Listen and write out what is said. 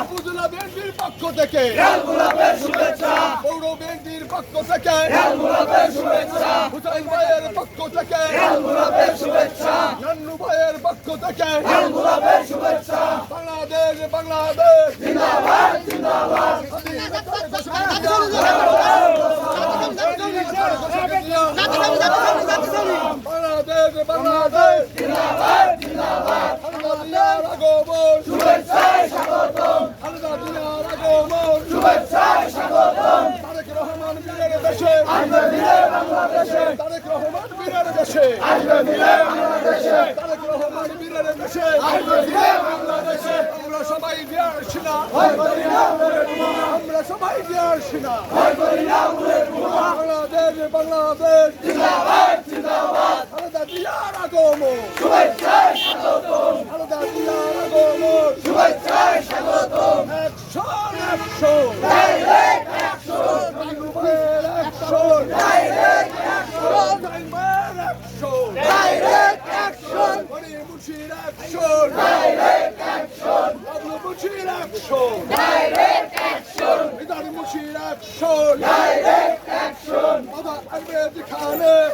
উপজেলা বিএনপির পক্ষ থেকে পৌর বিএনপির পক্ষ থেকে হুসাইন ভাইয়ের পক্ষ থেকে নান্নু ভাইয়ের পক্ষ থেকে বাংলাদেশ বাংলাদেশ বাংলাদেশ বাংলাদেশ খালেদা জিয়ার আগমন শুভেচ্ছায় স্বাগতম খালেদা জিয়ার আগমন শুভেচ্ছায় স্বাগতম তারেক রহমান বীরের দেশে আসবে ফিরে বাংলাদেশে তারেক রহমান বীরের দেশে আসবে ফিরে বাংলাদেশে তারেক রহমান বীরের দেশে আসবে ফিরে বাংলাদেশে আমরা সবাই ফিরে আসছি না ভয় করি না আমরা সবাই ফিরে আসছি না ভয় করি না বাংলাদেশ বাংলাদেশ জিন্দাবাদ জিন্দাবাদ খালেদা জিয়ার আগমন শুভেচ্ছায় স্বাগতম খালেদা জিয়ার আগমন শুভেচ্ছায় স্বাগতম অ্যাকশন অ্যাকশন ডাইরেক্ট অ্যাকশন বাংলাদেশের অ্যাকশন ডাইরেক্ট অ্যাকশন বাংলাদেশের অ্যাকশন ডাইরেক্ট অ্যাকশন মুর্শিদ অ্যাকশন ডাইরেক্ট অ্যাকশন মুর্শিদ অ্যাকশন ডাইরেক্ট অ্যাকশন মুর্শিদ অ্যাকশন ডাইরেক্ট অ্যাকশন বাবা আহমেদ খানের